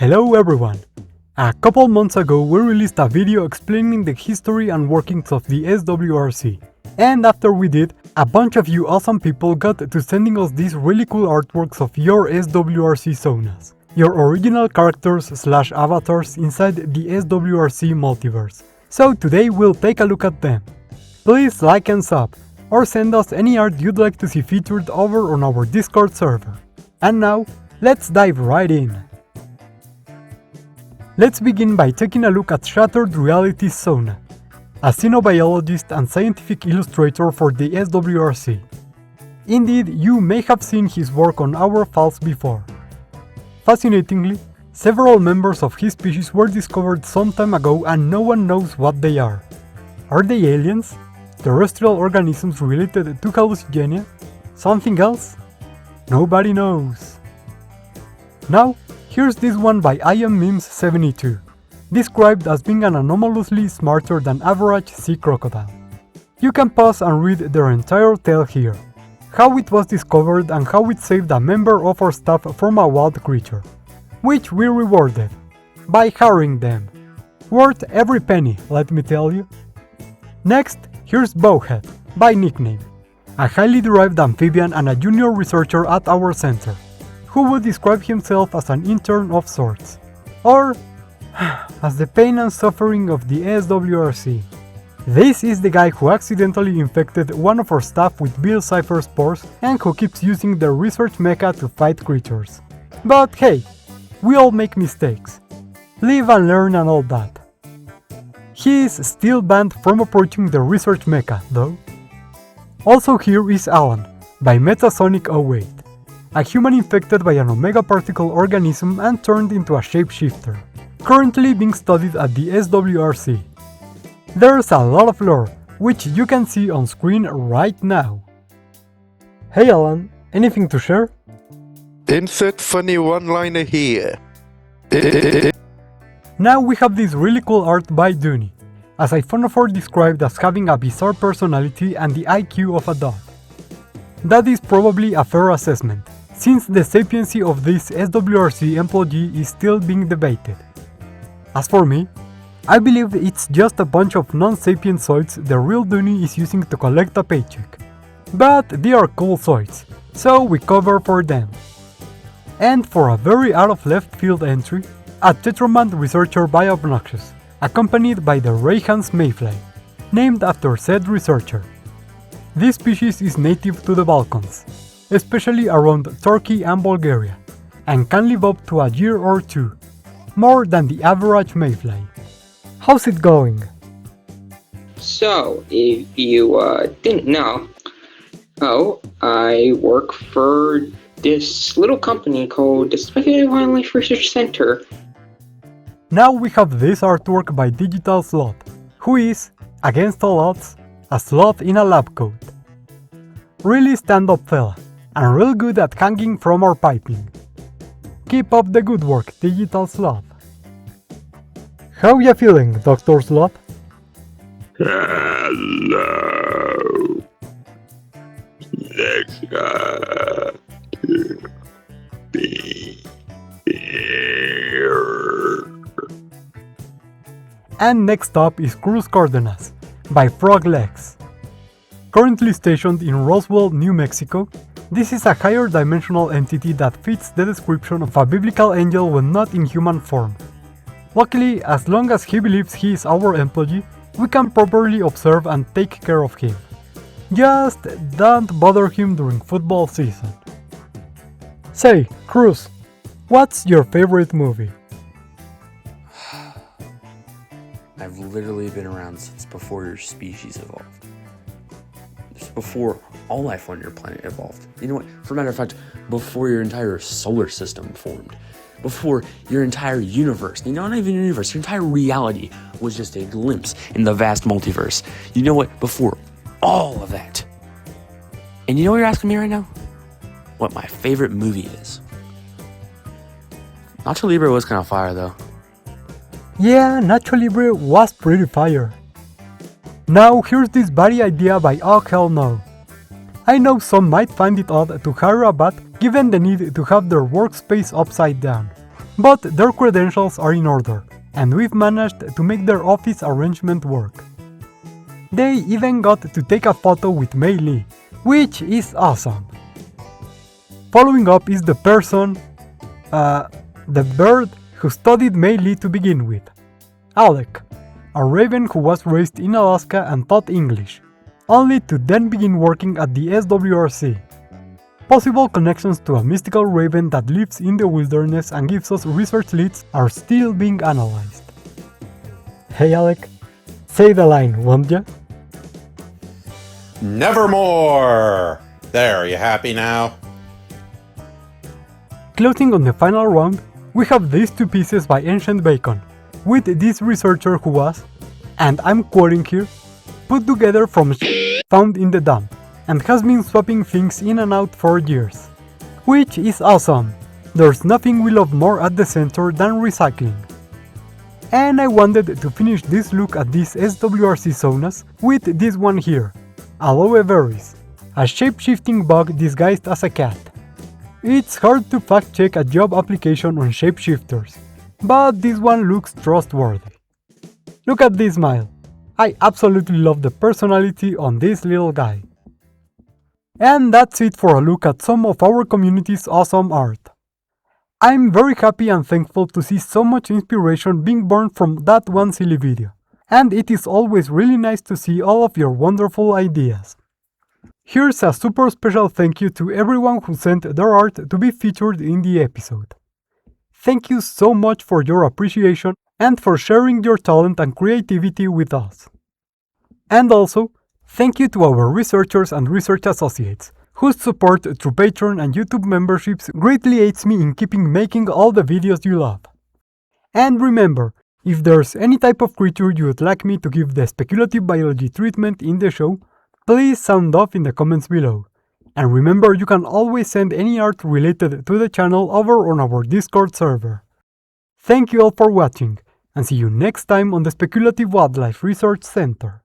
Hello everyone! A couple months ago we released a video explaining the history and workings of the SWRC, and after we did, a bunch of you awesome people got to sending us these really cool artworks of your SWRCsonas, your original characters/avatars inside the SWRC multiverse. So today we'll take a look at them. Please like and sub, or send us any art you'd like to see featured over on our Discord server. And now, let's dive right in. Let's begin by taking a look at Shattered Reality's Sona, a xenobiologist and scientific illustrator for the SWRC. Indeed, you may have seen his work on our files before. Fascinatingly, several members of his species were discovered some time ago and no one knows what they are. Are they aliens? Terrestrial organisms related to hallucigenia? Something else? Nobody knows. Now, here's this one by IamMemes72, described as being an anomalously smarter than average sea crocodile. You can pause and read their entire tale here, how it was discovered and how it saved a member of our staff from a wild creature, which we rewarded, by hiring them. Worth every penny, let me tell you. Next, here's Boowhead, by nickname, a highly derived amphibian and a junior researcher at our center, who would describe himself as an intern of sorts, or as the pain and suffering of the SWRC. This is the guy who accidentally infected one of our staff with Bill Cipher spores and who keeps using their research mecha to fight creatures. But hey, we all make mistakes. Live and learn and all that. He is still banned from approaching the research mecha, though. Also here is Alan, by Metasonic08. A human infected by an omega particle organism and turned into a shapeshifter, currently being studied at the SWRC. There's a lot of lore, which you can see on screen right now. Hey Alan, anything to share? Insert funny one-liner here. Now we have this really cool art by Doneyi, a siphonophore described as having a bizarre personality and the IQ of a dog. That is probably a fair assessment, since the sapiency of this SWRC employee is still being debated. As for me, I believe it's just a bunch of non-sapient zoids the real Doneyi is using to collect a paycheck. But they are cool zoids, so we cover for them. And for a very out of left field entry, a Tetromant researcher Bio Obnoxious, accompanied by the Rayhan's mayfly, named after said researcher. This species is native to the Balkans, especially around Turkey and Bulgaria, and can live up to a year or two, more than the average mayfly. How's it going? So, if you didn't know, I work for this little company called the Speculative Wildlife Research Center. Now we have this artwork by Digital Sloth, who is, against all odds, a sloth in a lab coat. Really stand-up fella, and real good at hanging from our piping. Keep up the good work, Digital Sloth. How ya feeling, Dr. Sloth? Hello. Let's go to be here. And next up is Cruz by Frog Legs. Currently stationed in Roswell, New Mexico, this is a higher dimensional entity that fits the description of a biblical angel when not in human form. Luckily, as long as he believes he is our employee, we can properly observe and take care of him. Just don't bother him during football season. Say, Cruz, what's your favorite movie? I've literally been around since before your species evolved. Before all life on your planet evolved. You know what? For a matter of fact, before your entire solar system formed. Before your entire universe. You know, not even universe. Your entire reality was just a glimpse in the vast multiverse. You know what? Before all of that. And you know what you're asking me right now? What my favorite movie is. Nacho Libre was kind of fire though. Yeah, Nacho Libre was pretty fire. Now here's this body idea by Oh Hell No. I know some might find it odd to hire a bat given the need to have their workspace upside down. but their credentials are in order, and we've managed to make their office arrangement work. They even got to take a photo with Mei Li, which is awesome. Following up is the person, the bird who studied Mei Li to begin with, Alec, a raven who was raised in Alaska and taught English, only to then begin working at the SWRC. Possible connections to a mystical raven that lives in the wilderness and gives us research leads are still being analyzed. Hey Alec, say the line, won't ya? Nevermore! There, you happy now? Closing on the final round, we have these two pieces by Ancient Bacon, with this researcher who was, and I'm quoting here, put together from found in the dump, and has been swapping things in and out for years. Which is awesome, there's nothing we love more at the center than recycling. And I wanted to finish this look at these SWRCsonas with this one here, Aloe Berries, a shape-shifting bug disguised as a cat. It's hard to fact-check a job application on shapeshifters, but this one looks trustworthy. Look at this smile. I absolutely love the personality on this little guy. And that's it for a look at some of our community's awesome art. I'm very happy and thankful to see so much inspiration being born from that one silly video, and it is always really nice to see all of your wonderful ideas. Here's a super special thank you to everyone who sent their art to be featured in the episode. Thank you so much for your appreciation and for sharing your talent and creativity with us. And also, thank you to our researchers and research associates, whose support through Patreon and YouTube memberships greatly aids me in keeping making all the videos you love. And remember, if there's any type of creature you would like me to give the speculative biology treatment in the show, please sound off in the comments below. And remember, you can always send any art related to the channel over on our Discord server. Thank you all for watching, and see you next time on the Speculative Wildlife Research Center.